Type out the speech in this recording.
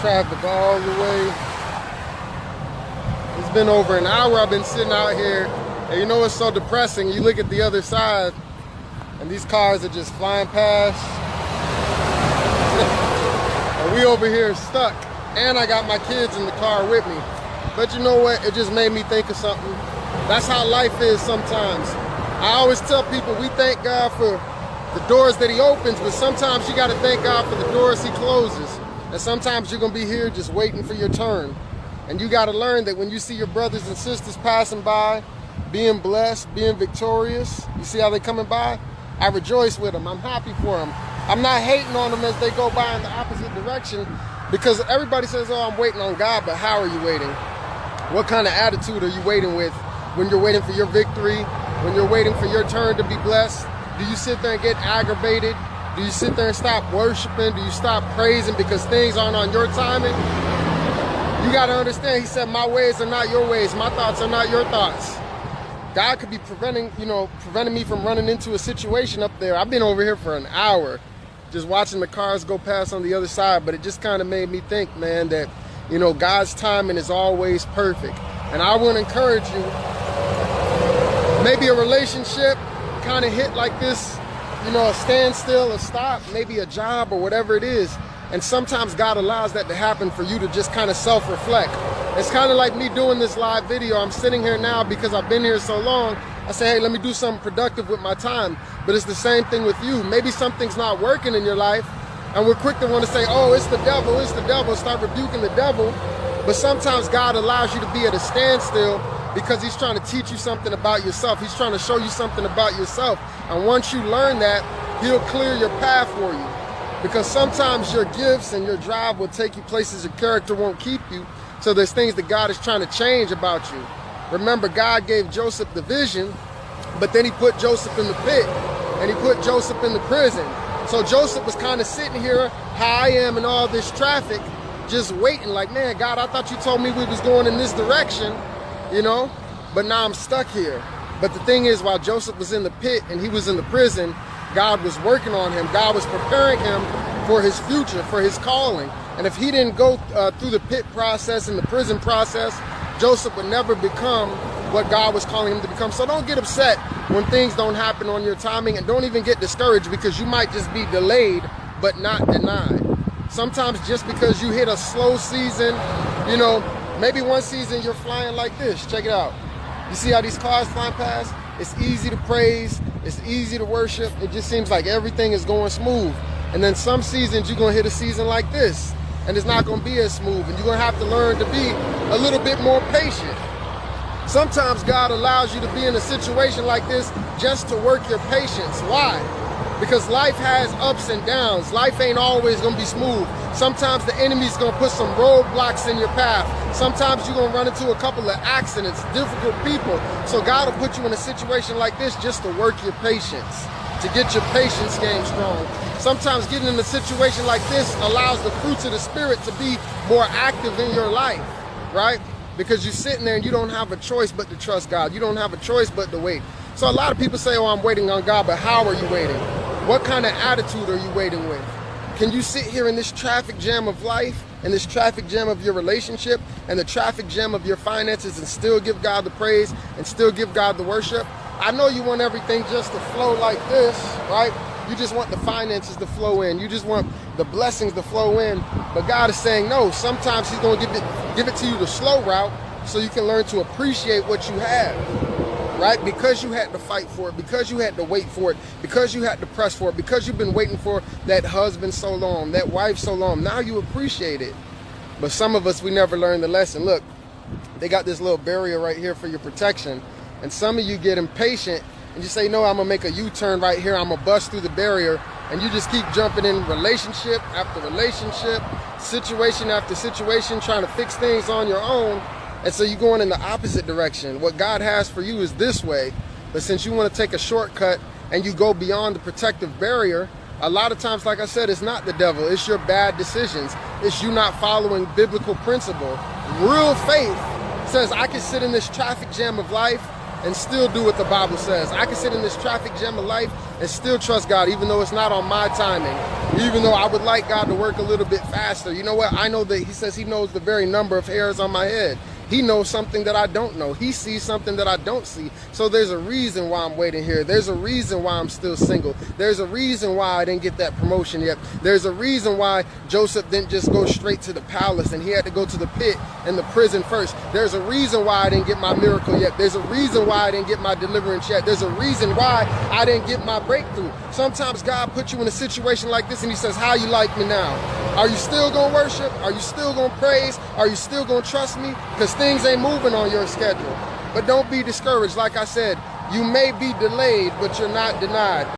traffic all the way. It's been over an hour I've been sitting out here, and you know what's so depressing? You look at the other side, and these cars are just flying past. And we over here stuck, and I got my kids in the car with me. But you know what? It just made me think of something. That's how life is sometimes. I always tell people we thank God for the doors that he opens, but sometimes you got to thank God for the doors he closes. And sometimes you're going to be here just waiting for your turn. And you got to learn that when you see your brothers and sisters passing by, being blessed, being victorious, you see how they're coming by? I rejoice with them. I'm happy for them. I'm not hating on them as they go by in the opposite direction, because everybody says, oh, I'm waiting on God, but how are you waiting? What kind of attitude are you waiting with when you're waiting for your victory, when you're waiting for your turn to be blessed? Do you sit there and get aggravated? Do you sit there and stop worshiping? Do you stop praising because things aren't on your timing? You got to understand, he said, my ways are not your ways. My thoughts are not your thoughts. God could be preventing me from running into a situation up there. I've been over here for an hour just watching the cars go past on the other side, but it just kind of made me think, man, that, you know, God's timing is always perfect. And I want to encourage you, maybe a relationship kind of hit like this, you know, a standstill, a stop, maybe a job or whatever it is. And sometimes God allows that to happen for you to just kind of self-reflect. It's kind of like me doing this live video. I'm sitting here now because I've been here so long. I say, hey, let me do something productive with my time. But it's the same thing with you. Maybe something's not working in your life, and we're quick to want to say, oh, it's the devil, start rebuking the devil. But sometimes God allows you to be at a standstill because he's trying to teach you something about yourself. He's trying to show you something about yourself. And once you learn that, he'll clear your path for you. Because sometimes your gifts and your drive will take you places your character won't keep you. So there's things that God is trying to change about you. Remember, God gave Joseph the vision, but then he put Joseph in the pit, and he put Joseph in the prison. So Joseph was kind of sitting here, how I am in all this traffic, just waiting like, man, God, I thought you told me we was going in this direction, you know, but now I'm stuck here. But the thing is, while Joseph was in the pit and he was in the prison, God was working on him. God was preparing him for his future, for his calling. And if he didn't go through the pit process and the prison process, Joseph would never become what God was calling him to become. So don't get upset when things don't happen on your timing, and don't even get discouraged because you might just be delayed but not denied. Sometimes just because you hit a slow season, you know, maybe one season you're flying like this. Check it out. You see how these cars flying past? It's easy to praise. It's easy to worship. It just seems like everything is going smooth. And then some seasons you're going to hit a season like this, and it's not going to be as smooth, and you're going to have to learn to be a little bit more patient. Sometimes God allows you to be in a situation like this just to work your patience. Why? Because life has ups and downs. Life ain't always going to be smooth. Sometimes the enemy's going to put some roadblocks in your path. Sometimes you're going to run into a couple of accidents, difficult people. So God will put you in a situation like this just to work your patience, to get your patience game strong. Sometimes getting in a situation like this allows the fruits of the Spirit to be more active in your life, right? Because you're sitting there and you don't have a choice but to trust God. You don't have a choice but to wait. So a lot of people say, oh, I'm waiting on God, but how are you waiting? What kind of attitude are you waiting with? Can you sit here in this traffic jam of life, in this traffic jam of your relationship, and the traffic jam of your finances, and still give God the praise and still give God the worship? I know you want everything just to flow like this, right? You just want the finances to flow in. You just want the blessings to flow in. But God is saying, no, sometimes he's going to give it to you the slow route so you can learn to appreciate what you have, right? Because you had to fight for it, because you had to wait for it, because you had to press for it, because you've been waiting for that husband so long, that wife so long. Now you appreciate it. But some of us, we never learned the lesson. Look, they got this little barrier right here for your protection. And some of you get impatient and you say, no, I'm going to make a U-turn right here. I'm going to bust through the barrier. And you just keep jumping in relationship after relationship, situation after situation, trying to fix things on your own. And so you're going in the opposite direction. What God has for you is this way. But since you want to take a shortcut and you go beyond the protective barrier, a lot of times, like I said, it's not the devil. It's your bad decisions. It's you not following biblical principle. Real faith says, I can sit in this traffic jam of life and still do what the Bible says. I can sit in this traffic jam of life and still trust God, even though it's not on my timing. Even though I would like God to work a little bit faster. You know what? I know that he says he knows the very number of hairs on my head. He knows something that I don't know. He sees something that I don't see. So there's a reason why I'm waiting here. There's a reason why I'm still single. There's a reason why I didn't get that promotion yet. There's a reason why Joseph didn't just go straight to the palace and he had to go to the pit and the prison first. There's a reason why I didn't get my miracle yet. There's a reason why I didn't get my deliverance yet. There's a reason why I didn't get my breakthrough. Sometimes God puts you in a situation like this and he says, how you like me now? Are you still gonna worship? Are you still gonna praise? Are you still gonna trust me? Because things ain't moving on your schedule. But don't be discouraged. Like I said, you may be delayed, but you're not denied.